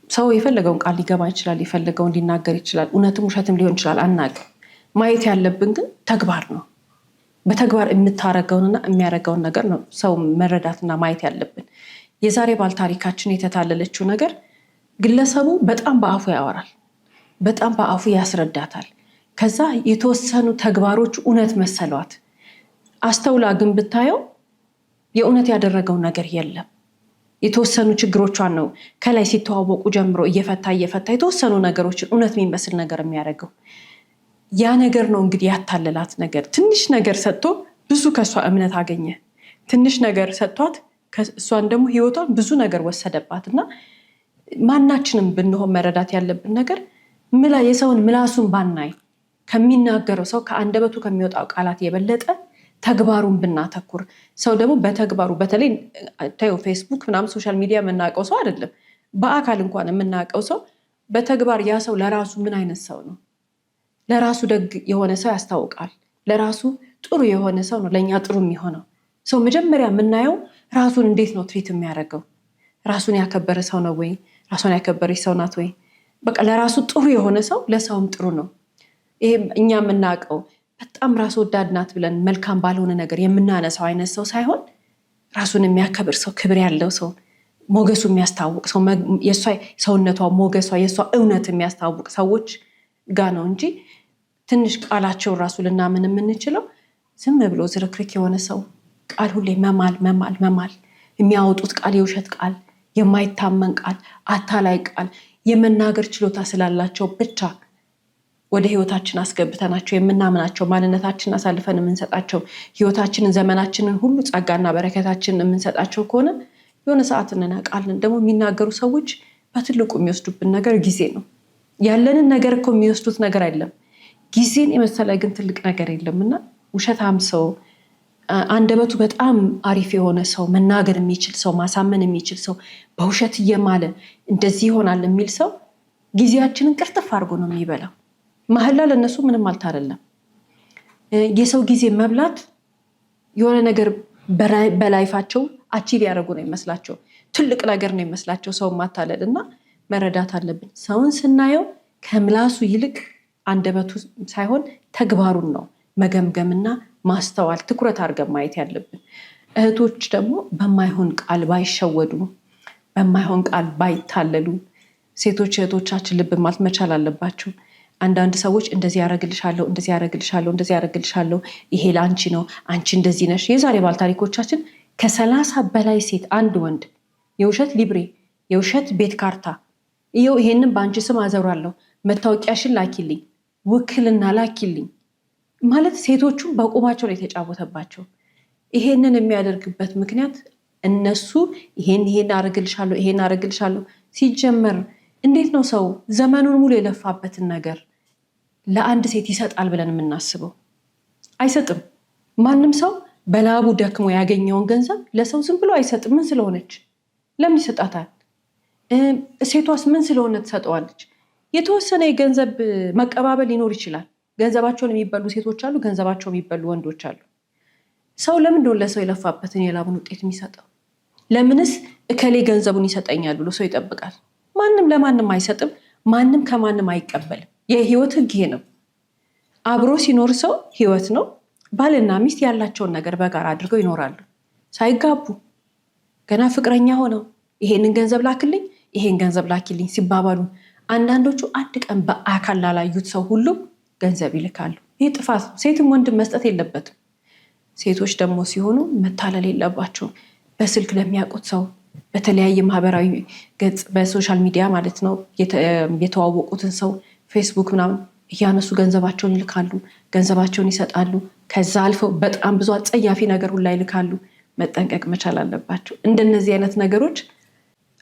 ሰው የፈለገውን ቃል ሊገባ ይችላል፣ የፈለገውን ሊናገር ይችላል፣ እውነትም ውሸትም ሊሆን ይችላል፣ አናውቅም። ማየት ያለብን ግን ተግባር ነው። በተግባር የምታረገውንና የሚያረገውን ነገር ነው ሰው መረዳትና ማየት ያለብን። የዛሬ ባል ታሪካችን የተታለለችው ነገር ግለሰቡ በጣም በአፉ ያወራል፣ በጣም በአፉ ያስረዳታል። ከዛ የተወሰኑ ተግባሮች እውነት መሰሏት። አስተውላ ግን ብታየው የእውነት ያደረገው ነገር የለም። የተወሰኑ ችግሮቿን ነው ከላይ ሲተዋወቁ ጀምሮ እየፈታ የተወሰኑ ነገሮችን እውነት የሚመስል ነገር የሚያደርገው። ያ ነገር ነው እንግዲህ ያታለላት ነገር። ትንሽ ነገር ሰጥቶ ብዙ ከእሷ እምነት አገኘ። ትንሽ ነገር ሰጥቷት እሷን ደግሞ ህይወቷን ብዙ ነገር ወሰደባት። እና ማናችንም ብንሆን መረዳት ያለብን ነገር የሰውን ምላሱን ባናይ ከሚናገረው ሰው ከአንደበቱ ከሚወጣው ቃላት የበለጠ ተግባሩን ብናተኩር። ሰው ደግሞ በተግባሩ በተለይ ፌስቡክ ምናምን ሶሻል ሚዲያ የምናውቀው ሰው አይደለም፣ በአካል እንኳን የምናውቀው ሰው በተግባር ያ ሰው ለራሱ ምን አይነት ሰው ነው? ለራሱ ደግ የሆነ ሰው ያስታውቃል። ለራሱ ጥሩ የሆነ ሰው ነው ለእኛ ጥሩ የሚሆነው። ሰው መጀመሪያ የምናየው ራሱን እንዴት ነው ትሪት የሚያደርገው? ራሱን ያከበረ ሰው ነው ወይ? ራሱን ያከበረች ሰው ናት ወይ? በቃ ለራሱ ጥሩ የሆነ ሰው ለሰውም ጥሩ ነው። ይሄ እኛ የምናውቀው በጣም ራስ ወዳድ ናት ብለን መልካም ባልሆነ ነገር የምናነሳው አይነት ሰው ሳይሆን ራሱን የሚያከብር ሰው፣ ክብር ያለው ሰው፣ ሞገሱ የሚያስታውቅ ሰው፣ የሷ ሰውነቷ ሞገሷ፣ የሷ እውነት የሚያስታውቅ ሰዎች ጋር ነው እንጂ ትንሽ ቃላቸውን ራሱ ልናምን የምንችለው ዝም ብሎ ዝርክርክ የሆነ ሰው ቃል ሁሌ መማል የሚያወጡት ቃል የውሸት ቃል፣ የማይታመን ቃል፣ አታላይ ቃል የመናገር ችሎታ ስላላቸው ብቻ ወደ ህይወታችን አስገብተናቸው የምናምናቸው ማንነታችንን አሳልፈን የምንሰጣቸው ህይወታችንን ዘመናችንን ሁሉ ጸጋና በረከታችንን የምንሰጣቸው ከሆነ የሆነ ሰዓት እንነቃለን። ደግሞ የሚናገሩ ሰዎች በትልቁ የሚወስዱብን ነገር ጊዜ ነው። ያለንን ነገር እኮ የሚወስዱት ነገር አይደለም፣ ጊዜን የመሰለ ግን ትልቅ ነገር የለምና ውሸታም ሰው፣ አንደበቱ በጣም አሪፍ የሆነ ሰው፣ መናገር የሚችል ሰው፣ ማሳመን የሚችል ሰው፣ በውሸት እየማለ እንደዚህ ይሆናል የሚል ሰው ጊዜያችንን ቅርጥፍ አድርጎ ነው የሚበላው። መሐላ ለነሱ ምንም አልታደለም። የሰው ጊዜ መብላት የሆነ ነገር በላይፋቸው አቺቭ ያደረጉ ነው ይመስላቸው፣ ትልቅ ነገር ነው ይመስላቸው ሰው ማታለል። እና መረዳት አለብን ሰውን ስናየው ከምላሱ ይልቅ አንደበቱ ሳይሆን ተግባሩን ነው መገምገምና ማስተዋል ትኩረት አድርገን ማየት ያለብን። እህቶች ደግሞ በማይሆን ቃል ባይሸወዱ፣ በማይሆን ቃል ባይታለሉ ሴቶች እህቶቻችን ልብ ማለት መቻል አለባቸው። አንዳንድ ሰዎች እንደዚህ ያደርግልሻለሁ፣ እንደዚህ ያደርግልሻለሁ፣ እንደዚህ ያደርግልሻለሁ፣ ይሄ ለአንቺ ነው፣ አንቺ እንደዚህ ነሽ። የዛሬ ባል ታሪኮቻችን ከ30 በላይ ሴት አንድ ወንድ የውሸት ሊብሬ፣ የውሸት ቤት ካርታ፣ ይሄንን በአንቺ ስም አዘውራለሁ፣ መታወቂያሽን ላኪልኝ፣ ውክልና ላኪልኝ ማለት ሴቶቹም በቁማቸው ላይ የተጫወተባቸው። ይሄንን የሚያደርግበት ምክንያት እነሱ ይሄን አደርግልሻለሁ፣ ይሄን አደርግልሻለሁ። ሲጀመር እንዴት ነው ሰው ዘመኑን ሙሉ የለፋበትን ነገር ለአንድ ሴት ይሰጣል ብለን የምናስበው? አይሰጥም። ማንም ሰው በላቡ ደክሞ ያገኘውን ገንዘብ ለሰው ዝም ብሎ አይሰጥም። ምን ስለሆነች? ለምን ይሰጣታል? ሴቷስ ምን ስለሆነ ትሰጠዋለች? የተወሰነ የገንዘብ መቀባበል ሊኖር ይችላል። ገንዘባቸውን የሚበሉ ሴቶች አሉ፣ ገንዘባቸው የሚበሉ ወንዶች አሉ። ሰው ለምን እንደሆነ ለሰው የለፋበትን የላቡን ውጤት የሚሰጠው? ለምንስ እከሌ ገንዘቡን ይሰጠኛል ብሎ ሰው ይጠብቃል? ማንም ለማንም አይሰጥም፣ ማንም ከማንም አይቀበልም። የህይወት ህግ ይሄ ነው። አብሮ ሲኖር ሰው ህይወት ነው። ባልና ሚስት ያላቸውን ነገር በጋራ አድርገው ይኖራሉ። ሳይጋቡ ገና ፍቅረኛ ሆነው ይሄንን ገንዘብ ላክልኝ፣ ይሄን ገንዘብ ላኪልኝ ሲባባሉ አንዳንዶቹ አንድ ቀን በአካል ላላዩት ሰው ሁሉ ገንዘብ ይልካሉ። ይህ ጥፋት ነው። ሴትም ወንድም መስጠት የለበትም። ሴቶች ደግሞ ሲሆኑ መታለል የለባቸው። በስልክ ለሚያውቁት ሰው በተለያየ ማህበራዊ ገጽ በሶሻል ሚዲያ ማለት ነው የተዋወቁትን ሰው ፌስቡክ ምናምን እያነሱ ገንዘባቸውን ይልካሉ፣ ገንዘባቸውን ይሰጣሉ። ከዛ አልፈው በጣም ብዙ አጸያፊ ነገር ሁላ ይልካሉ። መጠንቀቅ መቻል አለባቸው። እንደነዚህ አይነት ነገሮች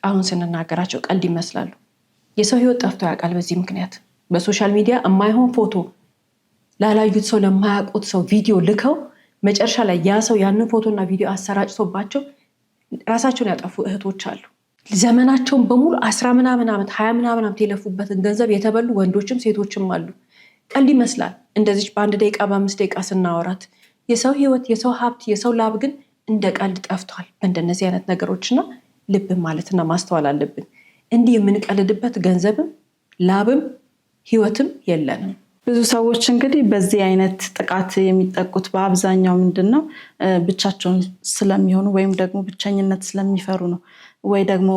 አሁን ስንናገራቸው ቀልድ ይመስላሉ። የሰው ህይወት ጠፍቶ ያውቃል በዚህ ምክንያት። በሶሻል ሚዲያ የማይሆን ፎቶ ላላዩት ሰው ለማያውቁት ሰው ቪዲዮ ልከው መጨረሻ ላይ ያ ሰው ያንን ፎቶና ቪዲዮ አሰራጭቶባቸው ራሳቸውን ያጠፉ እህቶች አሉ። ዘመናቸውን በሙሉ 10 ምናምን ዓመት 20 ምናምን ዓመት የለፉበትን ገንዘብ የተበሉ ወንዶችም ሴቶችም አሉ። ቀልድ ይመስላል እንደዚህ በ1 ደቂቃ በ5 ደቂቃ ስናወራት። የሰው ህይወት፣ የሰው ሀብት፣ የሰው ላብ ግን እንደ ቀልድ ጠፍቷል በእንደነዚህ አይነት ነገሮችና ልብ ማለትና ማስተዋል አለብን። እንዲህ የምንቀልድበት ገንዘብም ላብም ህይወትም የለንም። ብዙ ሰዎች እንግዲህ በዚህ አይነት ጥቃት የሚጠቁት በአብዛኛው ምንድነው ብቻቸውን ስለሚሆኑ ወይም ደግሞ ብቸኝነት ስለሚፈሩ ነው። ወይ ደግሞ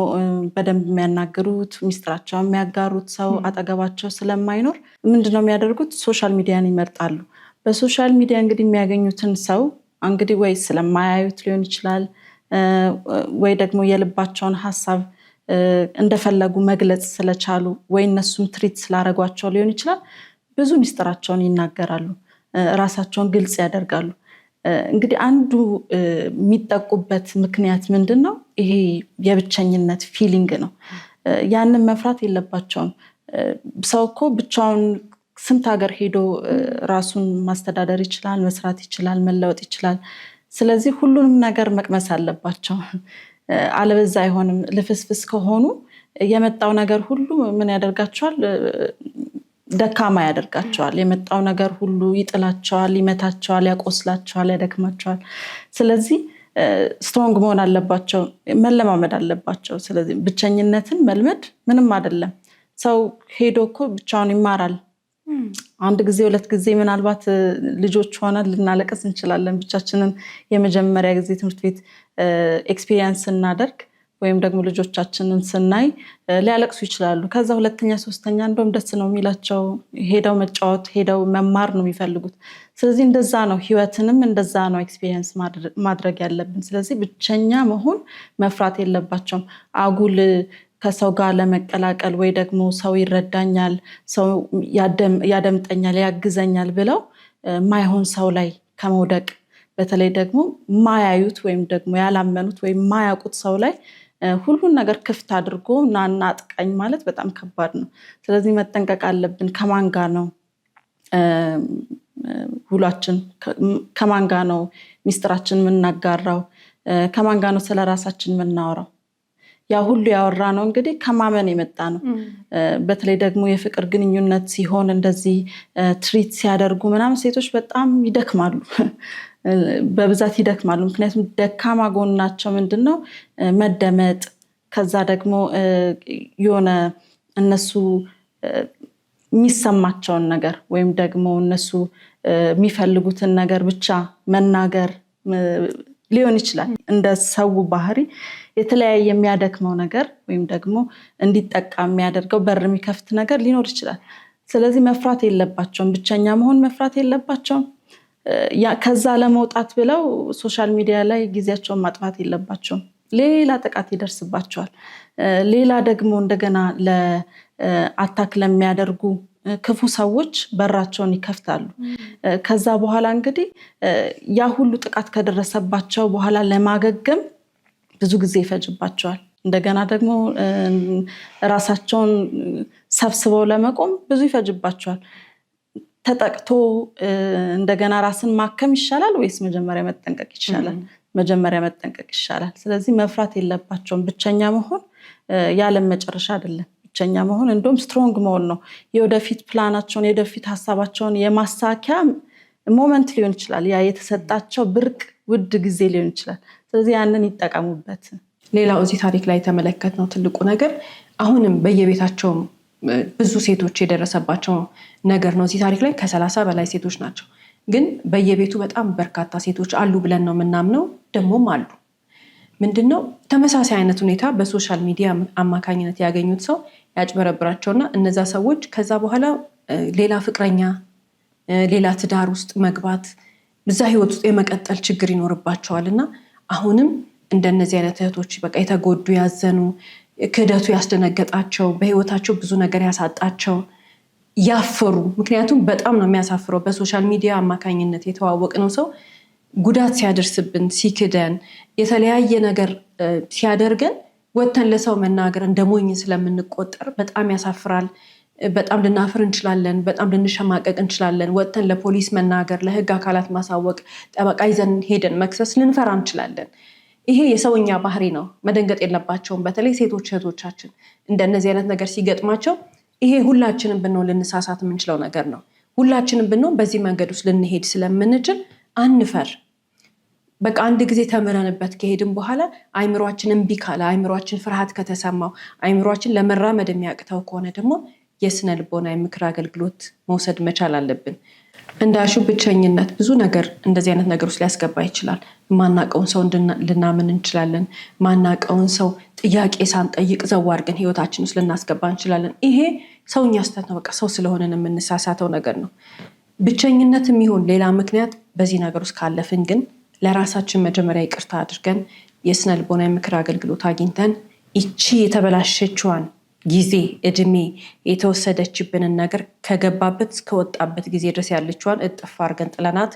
በደንብ የሚያናግሩት ሚስጥራቸውን የሚያጋሩት ሰው አጠገባቸው ስለማይኖር ምንድነው የሚያደርጉት? ሶሻል ሚዲያን ይመርጣሉ። በሶሻል ሚዲያ እንግዲህ የሚያገኙትን ሰው እንግዲህ ወይ ስለማያዩት ሊሆን ይችላል፣ ወይ ደግሞ የልባቸውን ሀሳብ እንደፈለጉ መግለጽ ስለቻሉ ወይ እነሱም ትሪት ስላደረጓቸው ሊሆን ይችላል ብዙ ሚስጥራቸውን ይናገራሉ፣ ራሳቸውን ግልጽ ያደርጋሉ። እንግዲህ አንዱ የሚጠቁበት ምክንያት ምንድነው? ይሄ የብቸኝነት ፊሊንግ ነው። ያንን መፍራት የለባቸውም። ሰው እኮ ብቻውን ስንት ሀገር ሄዶ ራሱን ማስተዳደር ይችላል፣ መስራት ይችላል፣ መለወጥ ይችላል። ስለዚህ ሁሉንም ነገር መቅመስ አለባቸው። አለበዛ አይሆንም። ልፍስፍስ ከሆኑ የመጣው ነገር ሁሉ ምን ያደርጋቸዋል? ደካማ ያደርጋቸዋል። የመጣው ነገር ሁሉ ይጥላቸዋል፣ ይመታቸዋል፣ ያቆስላቸዋል፣ ያደክማቸዋል። ስለዚህ ስትሮንግ መሆን አለባቸው፣ መለማመድ አለባቸው። ስለዚህ ብቸኝነትን መልመድ ምንም አይደለም። ሰው ሄዶ እኮ ብቻውን ይማራል። አንድ ጊዜ ሁለት ጊዜ ምናልባት ልጆች ሆነን ልናለቅስ እንችላለን። ብቻችንን የመጀመሪያ ጊዜ ትምህርት ቤት ኤክስፒሪየንስ ስናደርግ ወይም ደግሞ ልጆቻችንን ስናይ ሊያለቅሱ ይችላሉ። ከዛ ሁለተኛ ሶስተኛ እንደውም ደስ ነው የሚላቸው፣ ሄደው መጫወት ሄደው መማር ነው የሚፈልጉት። ስለዚህ እንደዛ ነው፣ ህይወትንም እንደዛ ነው ኤክስፒሪየንስ ማድረግ ያለብን። ስለዚህ ብቸኛ መሆን መፍራት የለባቸውም። አጉል ከሰው ጋር ለመቀላቀል ወይ ደግሞ ሰው ይረዳኛል፣ ሰው ያደምጠኛል፣ ያግዘኛል ብለው ማይሆን ሰው ላይ ከመውደቅ፣ በተለይ ደግሞ ማያዩት ወይም ደግሞ ያላመኑት ወይም ማያውቁት ሰው ላይ ሁሉን ነገር ክፍት አድርጎ ናና አጥቀኝ ማለት በጣም ከባድ ነው። ስለዚህ መጠንቀቅ አለብን። ከማን ጋር ነው ሁላችን፣ ከማን ጋር ነው ሚስጥራችን የምናጋራው፣ ከማን ጋር ነው ስለራሳችን የምናወራው? ያ ሁሉ ያወራ ነው እንግዲህ ከማመን የመጣ ነው። በተለይ ደግሞ የፍቅር ግንኙነት ሲሆን እንደዚህ ትሪት ሲያደርጉ ምናምን ሴቶች በጣም ይደክማሉ፣ በብዛት ይደክማሉ። ምክንያቱም ደካማ ጎናቸው ምንድነው? መደመጥ፣ ከዛ ደግሞ የሆነ እነሱ የሚሰማቸውን ነገር ወይም ደግሞ እነሱ የሚፈልጉትን ነገር ብቻ መናገር ሊሆን ይችላል። እንደ ሰው ባህሪ የተለያየ የሚያደክመው ነገር ወይም ደግሞ እንዲጠቃ የሚያደርገው በር የሚከፍት ነገር ሊኖር ይችላል። ስለዚህ መፍራት የለባቸውም፣ ብቸኛ መሆን መፍራት የለባቸውም። ከዛ ለመውጣት ብለው ሶሻል ሚዲያ ላይ ጊዜያቸውን ማጥፋት የለባቸውም። ሌላ ጥቃት ይደርስባቸዋል። ሌላ ደግሞ እንደገና ለአታክ ለሚያደርጉ ክፉ ሰዎች በራቸውን ይከፍታሉ። ከዛ በኋላ እንግዲህ ያ ሁሉ ጥቃት ከደረሰባቸው በኋላ ለማገገም ብዙ ጊዜ ይፈጅባቸዋል። እንደገና ደግሞ ራሳቸውን ሰብስበው ለመቆም ብዙ ይፈጅባቸዋል። ተጠቅቶ እንደገና ራስን ማከም ይሻላል ወይስ መጀመሪያ መጠንቀቅ ይሻላል? መጀመሪያ መጠንቀቅ ይሻላል። ስለዚህ መፍራት የለባቸውም። ብቸኛ መሆን የዓለም መጨረሻ አይደለም። ብቸኛ መሆን እንደውም ስትሮንግ መሆን ነው። የወደፊት ፕላናቸውን የወደፊት ሀሳባቸውን የማሳኪያ ሞመንት ሊሆን ይችላል። ያ የተሰጣቸው ብርቅ ውድ ጊዜ ሊሆን ይችላል። ስለዚህ ያንን ይጠቀሙበት። ሌላው እዚህ ታሪክ ላይ የተመለከትነው ትልቁ ነገር አሁንም በየቤታቸው ብዙ ሴቶች የደረሰባቸው ነገር ነው። እዚህ ታሪክ ላይ ከ30 በላይ ሴቶች ናቸው። ግን በየቤቱ በጣም በርካታ ሴቶች አሉ ብለን ነው የምናምነው። ደግሞም አሉ። ምንድነው ተመሳሳይ አይነት ሁኔታ በሶሻል ሚዲያ አማካኝነት ያገኙት ሰው ያጭበረብራቸውና እነዛ ሰዎች ከዛ በኋላ ሌላ ፍቅረኛ፣ ሌላ ትዳር ውስጥ መግባት፣ በዛ ህይወት ውስጥ የመቀጠል ችግር ይኖርባቸዋል። እና አሁንም እንደነዚህ አይነት እህቶች በቃ የተጎዱ ያዘኑ፣ ክህደቱ ያስደነገጣቸው፣ በህይወታቸው ብዙ ነገር ያሳጣቸው፣ ያፈሩ። ምክንያቱም በጣም ነው የሚያሳፍረው። በሶሻል ሚዲያ አማካኝነት የተዋወቅነው ሰው ጉዳት ሲያደርስብን፣ ሲክደን፣ የተለያየ ነገር ሲያደርገን ወጥተን ለሰው መናገር እንደሞኝ ስለምንቆጠር በጣም ያሳፍራል። በጣም ልናፍር እንችላለን። በጣም ልንሸማቀቅ እንችላለን። ወጥተን ለፖሊስ መናገር፣ ለህግ አካላት ማሳወቅ፣ ጠበቃ ይዘን ሄደን መክሰስ ልንፈራ እንችላለን። ይሄ የሰውኛ ባህሪ ነው። መደንገጥ የለባቸውም። በተለይ ሴቶች እህቶቻችን እንደነዚህ አይነት ነገር ሲገጥማቸው ይሄ ሁላችንም ብንሆን ልንሳሳት የምንችለው ነገር ነው። ሁላችንም ብንሆን በዚህ መንገድ ውስጥ ልንሄድ ስለምንችል አንፈር። በቃ አንድ ጊዜ ተመረንበት ከሄድን በኋላ አይምሮአችን እምቢ ካለ፣ አይምሮአችን ፍርሃት ከተሰማው፣ አይምሮአችን ለመራመድ የሚያቅተው ከሆነ ደግሞ የስነ ልቦና የምክር አገልግሎት መውሰድ መቻል አለብን። እንዳሹ ብቸኝነት ብዙ ነገር እንደዚህ አይነት ነገር ውስጥ ሊያስገባ ይችላል። ማናቀውን ሰው ልናምን እንችላለን። ማናቀውን ሰው ጥያቄ ሳንጠይቅ ዘው አድርገን ህይወታችን ውስጥ ልናስገባ እንችላለን። ይሄ ሰውኛ ስህተት ነው። በቃ ሰው ስለሆነን የምንሳሳተው ነገር ነው። ብቸኝነት የሚሆን ሌላ ምክንያት በዚህ ነገር ውስጥ ካለፍን ግን ለራሳችን መጀመሪያ ይቅርታ አድርገን የስነ ልቦና የምክር አገልግሎት አግኝተን ይቺ የተበላሸችዋን ጊዜ እድሜ የተወሰደችብንን ነገር ከገባበት እስከወጣበት ጊዜ ድረስ ያለችዋን እጥፍ አድርገን ጥለናት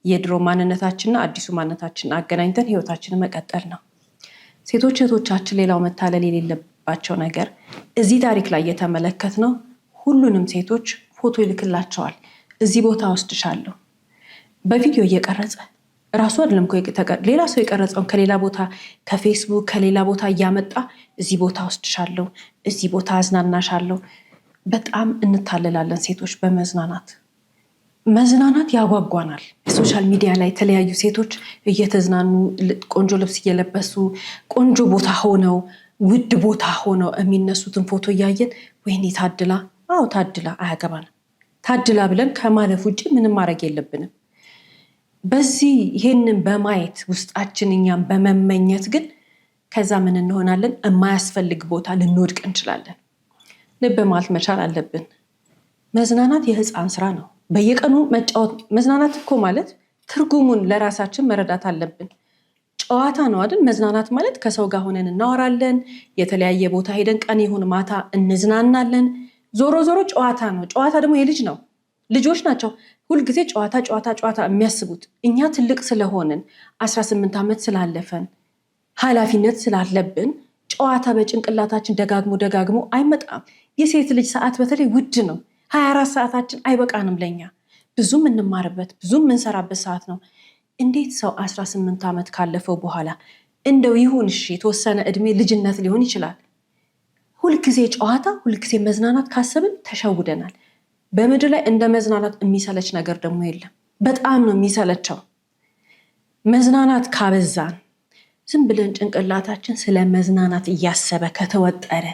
የድሮ ማንነታችንና አዲሱ ማንነታችንን አገናኝተን ህይወታችንን መቀጠል ነው። ሴቶች እህቶቻችን ሌላው መታለል የሌለባቸው ነገር እዚህ ታሪክ ላይ የተመለከትነው ሁሉንም ሴቶች ፎቶ ይልክላቸዋል። እዚህ ቦታ ወስድሻለሁ በቪዲዮ እየቀረጸ ራሱ አይደለም ሌላ ሰው የቀረጸውን ከሌላ ቦታ ከፌስቡክ ከሌላ ቦታ እያመጣ እዚህ ቦታ ወስድሻለሁ፣ እዚህ ቦታ አዝናናሻለሁ። በጣም እንታለላለን ሴቶች በመዝናናት። መዝናናት ያጓጓናል። ሶሻል ሚዲያ ላይ የተለያዩ ሴቶች እየተዝናኑ ቆንጆ ልብስ እየለበሱ ቆንጆ ቦታ ሆነው ውድ ቦታ ሆነው የሚነሱትን ፎቶ እያየን ወይኔ ታድላ፣ አዎ ታድላ፣ አያገባንም። ታድላ ብለን ከማለፍ ውጭ ምንም ማድረግ የለብንም። በዚህ ይህንን በማየት ውስጣችን እኛም በመመኘት ግን ከዛ ምን እንሆናለን? የማያስፈልግ ቦታ ልንወድቅ እንችላለን። ልብ ማለት መቻል አለብን። መዝናናት የህፃን ስራ ነው። በየቀኑ መጫወት። መዝናናት እኮ ማለት ትርጉሙን ለራሳችን መረዳት አለብን። ጨዋታ ነው አይደል? መዝናናት ማለት ከሰው ጋር ሆነን እናወራለን፣ የተለያየ ቦታ ሄደን ቀን ይሁን ማታ እንዝናናለን። ዞሮ ዞሮ ጨዋታ ነው። ጨዋታ ደግሞ የልጅ ነው። ልጆች ናቸው ሁልጊዜ ጨዋታ ጨዋታ ጨዋታ የሚያስቡት። እኛ ትልቅ ስለሆንን 18 ዓመት ስላለፈን ኃላፊነት ስላለብን ጨዋታ በጭንቅላታችን ደጋግሞ አይመጣም። የሴት ልጅ ሰዓት በተለይ ውድ ነው። 24 ሰዓታችን አይበቃንም ለኛ። ብዙም እንማርበት ብዙም እንሰራበት ሰዓት ነው። እንዴት ሰው 18 ዓመት ካለፈው በኋላ እንደው ይሁን እሺ የተወሰነ እድሜ ልጅነት ሊሆን ይችላል። ሁልጊዜ ጨዋታ ሁልጊዜ መዝናናት ካሰብን ተሸውደናል። በምድር ላይ እንደ መዝናናት የሚሰለች ነገር ደግሞ የለም። በጣም ነው የሚሰለቸው። መዝናናት ካበዛን ዝም ብለን ጭንቅላታችን ስለ መዝናናት እያሰበ ከተወጠረ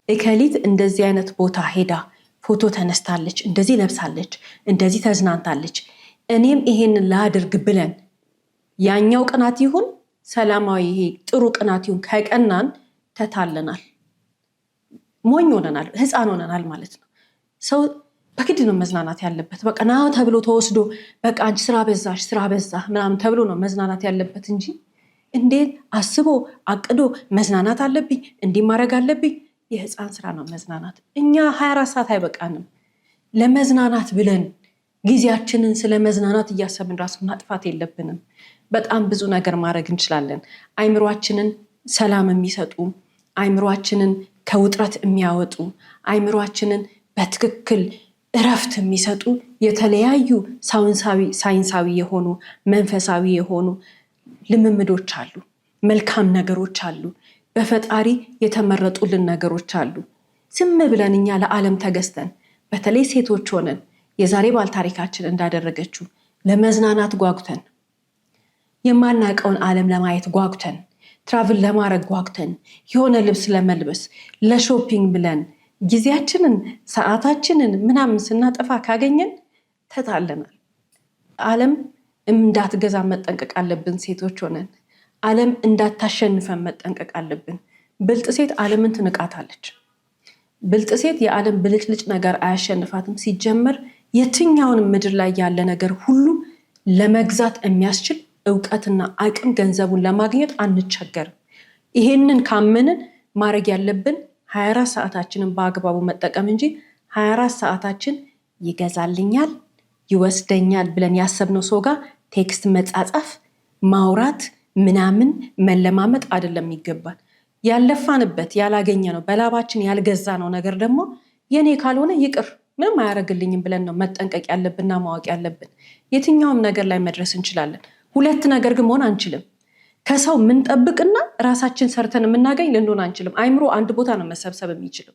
እከሊት እንደዚህ አይነት ቦታ ሄዳ ፎቶ ተነስታለች፣ እንደዚህ ለብሳለች፣ እንደዚህ ተዝናንታለች፣ እኔም ይሄንን ላድርግ ብለን ያኛው ቅናት ይሁን ሰላማዊ ይሄ ጥሩ ቅናት ይሁን ከቀናን ተታለናል፣ ሞኝ ሆነናል፣ ህፃን ሆነናል ማለት ነው። ሰው በግድ ነው መዝናናት ያለበት። በቃ ና ተብሎ ተወስዶ በቃ አንቺ ስራ በዛሽ ስራ በዛ ምናምን ተብሎ ነው መዝናናት ያለበት እንጂ እንዴት አስቦ አቅዶ መዝናናት አለብኝ እንዲህ ማድረግ አለብኝ የህፃን ስራ ነው መዝናናት። እኛ 24 ሰዓት አይበቃንም። ለመዝናናት ብለን ጊዜያችንን ስለ መዝናናት እያሰብን ራሱ ማጥፋት የለብንም። በጣም ብዙ ነገር ማድረግ እንችላለን። አይምሮአችንን ሰላም የሚሰጡ፣ አይምሮአችንን ከውጥረት የሚያወጡ፣ አይምሮአችንን በትክክል እረፍት የሚሰጡ የተለያዩ ሳይንሳዊ የሆኑ መንፈሳዊ የሆኑ ልምምዶች አሉ። መልካም ነገሮች አሉ። በፈጣሪ የተመረጡልን ነገሮች አሉ። ዝም ብለን እኛ ለዓለም ተገዝተን በተለይ ሴቶች ሆነን የዛሬ ባልታሪካችን እንዳደረገችው ለመዝናናት ጓጉተን የማናውቀውን ዓለም ለማየት ጓጉተን ትራቭል ለማድረግ ጓጉተን የሆነ ልብስ ለመልበስ ለሾፒንግ ብለን ጊዜያችንን ሰዓታችንን ምናምን ስናጠፋ ካገኘን ተታለናል። ዓለም እንዳትገዛ መጠንቀቅ አለብን። ሴቶች ሆነን ዓለም እንዳታሸንፈን መጠንቀቅ አለብን። ብልጥ ሴት ዓለምን ትንቃታለች። ብልጥ ሴት የዓለም ብልጭልጭ ነገር አያሸንፋትም። ሲጀመር የትኛውንም ምድር ላይ ያለ ነገር ሁሉ ለመግዛት የሚያስችል እውቀትና አቅም ገንዘቡን ለማግኘት አንቸገርም። ይሄንን ካመንን ማድረግ ያለብን 24 ሰዓታችንን በአግባቡ መጠቀም እንጂ 24 ሰዓታችን ይገዛልኛል ይወስደኛል ብለን ያሰብነው ሰው ጋር ቴክስት መጻጻፍ ማውራት ምናምን መለማመጥ አይደለም ይገባል። ያለፋንበት ያላገኘ ነው በላባችን ያልገዛ ነው ነገር ደግሞ የኔ ካልሆነ ይቅር ምንም አያደርግልኝም ብለን ነው መጠንቀቅ ያለብንና ማወቅ ያለብን። የትኛውም ነገር ላይ መድረስ እንችላለን። ሁለት ነገር ግን መሆን አንችልም። ከሰው ምንጠብቅና ራሳችን ሰርተን የምናገኝ ልንሆን አንችልም። አይምሮ አንድ ቦታ ነው መሰብሰብ የሚችለው።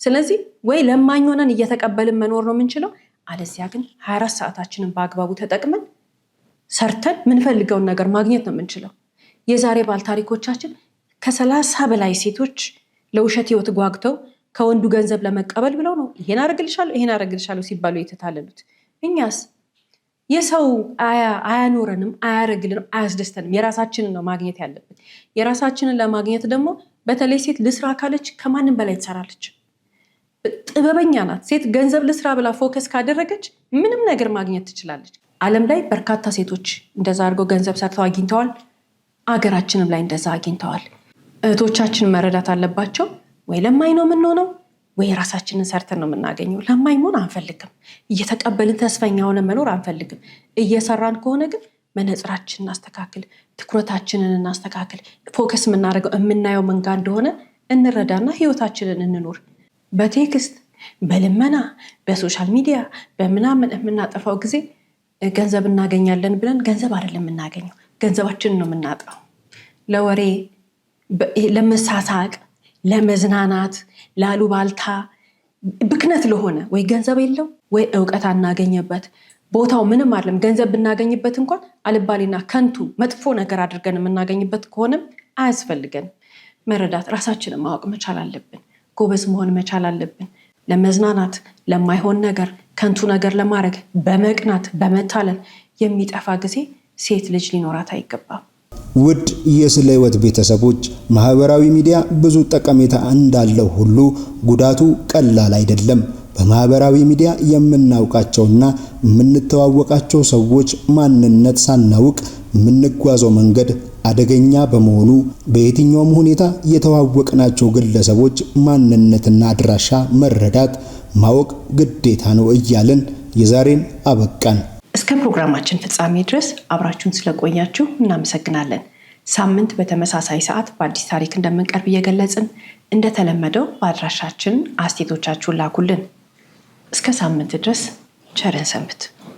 ስለዚህ ወይ ለማኝ ሆነን እየተቀበልን መኖር ነው የምንችለው፣ አለዚያ ግን 24 ሰዓታችንን በአግባቡ ተጠቅመን ሰርተን ምንፈልገውን ነገር ማግኘት ነው የምንችለው። የዛሬ ባል ታሪኮቻችን ከ30 በላይ ሴቶች ለውሸት ህይወት ጓግተው ከወንዱ ገንዘብ ለመቀበል ብለው ነው ይሄን አረግልሻለሁ ሲባሉ የተታለሉት። እኛስ የሰው አያኖረንም፣ አያረግልንም፣ አያስደስተንም። የራሳችንን ነው ማግኘት ያለብን። የራሳችንን ለማግኘት ደግሞ በተለይ ሴት ልስራ ካለች ከማንም በላይ ትሰራለች። ጥበበኛ ናት ሴት። ገንዘብ ልስራ ብላ ፎከስ ካደረገች ምንም ነገር ማግኘት ትችላለች። ዓለም ላይ በርካታ ሴቶች እንደዛ አድርገው ገንዘብ ሰርተው አግኝተዋል። አገራችንም ላይ እንደዛ አግኝተዋል። እህቶቻችንን መረዳት አለባቸው። ወይ ለማኝ ነው የምንሆነው ወይ ራሳችንን ሰርተን ነው የምናገኘው። ለማኝ መሆን አንፈልግም። እየተቀበልን ተስፈኛ ሆነ መኖር አንፈልግም። እየሰራን ከሆነ ግን መነጽራችንን እናስተካክል፣ ትኩረታችንን እናስተካክል። ፎከስ የምናደርገው የምናየው መንጋ እንደሆነ እንረዳና ህይወታችንን እንኖር። በቴክስት በልመና በሶሻል ሚዲያ በምናምን የምናጠፋው ጊዜ ገንዘብ እናገኛለን ብለን ገንዘብ አይደለም የምናገኘው፣ ገንዘባችንን ነው የምናጣው። ለወሬ፣ ለመሳሳቅ፣ ለመዝናናት፣ ላሉባልታ ብክነት ለሆነ ወይ ገንዘብ የለው ወይ እውቀት አናገኝበት። ቦታው ምንም አይደለም። ገንዘብ ብናገኝበት እንኳን አልባሌና ከንቱ መጥፎ ነገር አድርገን የምናገኝበት ከሆነም አያስፈልገን። መረዳት፣ ራሳችንን ማወቅ መቻል አለብን። ጎበዝ መሆን መቻል አለብን። ለመዝናናት፣ ለማይሆን ነገር፣ ከንቱ ነገር ለማድረግ በመቅናት በመታለል የሚጠፋ ጊዜ ሴት ልጅ ሊኖራት አይገባም። ውድ የስለ ህይወት ቤተሰቦች፣ ማህበራዊ ሚዲያ ብዙ ጠቀሜታ እንዳለው ሁሉ ጉዳቱ ቀላል አይደለም። በማህበራዊ ሚዲያ የምናውቃቸውና የምንተዋወቃቸው ሰዎች ማንነት ሳናውቅ የምንጓዘው መንገድ አደገኛ በመሆኑ በየትኛውም ሁኔታ የተዋወቅናቸው ግለሰቦች ማንነትና አድራሻ መረዳት ማወቅ ግዴታ ነው እያልን የዛሬን አበቃን። እስከ ፕሮግራማችን ፍጻሜ ድረስ አብራችሁን ስለቆያችሁ እናመሰግናለን። ሳምንት በተመሳሳይ ሰዓት በአዲስ ታሪክ እንደምንቀርብ እየገለጽን እንደተለመደው በአድራሻችን አስተያየቶቻችሁን ላኩልን። እስከ ሳምንት ድረስ ቸርን ሰንብት።